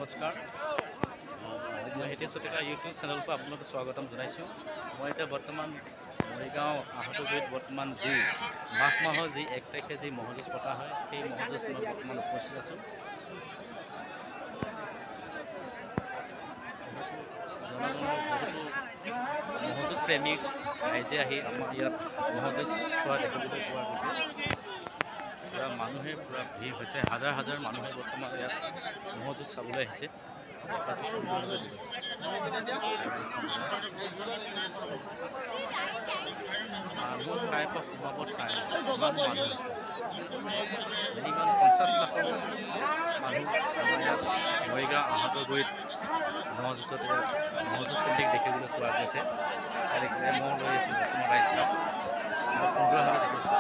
নমস্কাৰ মই হিতেশ চটিকা ইউটিউব চেনেলৰ পৰা আপোনালোকক স্বাগতম জনাইছোঁ। মই এতিয়া বৰ্তমান মৰিগাঁও আহতগুৰিত বৰ্তমান যি মাঘ মাহৰ যি 1 তাৰিখে যি মহযুঁজ পতা হয় সেই মহযুঁজত বৰ্তমান উপস্থিত আছোঁ। বহুতো মহযুঁজ প্ৰেমিক ৰাইজে আহি আমাৰ ইয়াত মহযুঁজ চোৱা দেখিবলৈ পোৱা গৈছে। পুৰা মানুহে পুৰা ভিৰ হৈছে, হাজাৰ হাজাৰ মানুহে বৰ্তমান ইয়াত মহযুঁজ চাবলৈ আহিছে। মানুহ ঠাইৰ পৰা সোমাব ঠাই ইমান মানুহ হৈছে, মিনিমাম 50 লাখৰ মানুহ আমাৰ ইয়াত মৰিগাঁও আহতগুৰিত মহযুঁজ কেন্দ্ৰিক দেখিবলৈ পোৱা গৈছে। দেখিছে মহ লৈ আছোঁ বৰ্তমান ৰাইজক সুন্দৰভাৱে দেখিছোঁ।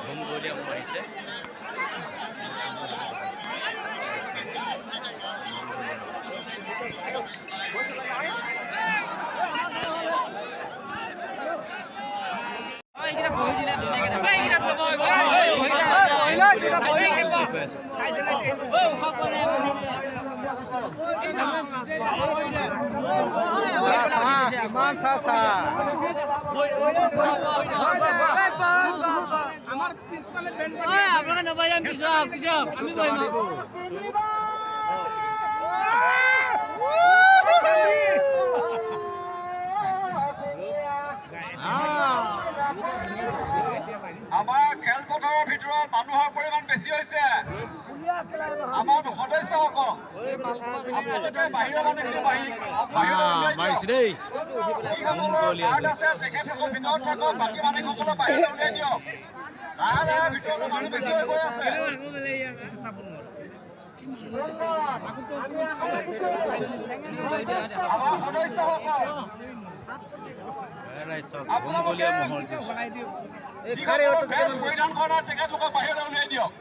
ধুম গলীয়া মহ আহিছে। আমাৰ পিছফালে ব্যান্ড আপনাৰা নবায়ান পিছক পিছক আমি বইমা আমাৰ খেলপথাৰৰ ভিতৰত মানুহৰ পৰিমাণ বেছি হৈছে। আমাৰ সদস্যসকল আপোনালোকে বাহিৰৰ মানুহখিনি তেখেতসকল ভিতৰত থাকক, বাকী মানুহসকলক বাহিৰলৈ উলিয়াই দিয়ক। লাহে লাহে ভিতৰলৈ মানুহ বেছি হৈ গৈ আছে। আমাৰ সদস্যসকল আপোনালোকে পৰিধান কৰা তেখেতলোকক বাহিৰলৈ উলিয়াই দিয়ক।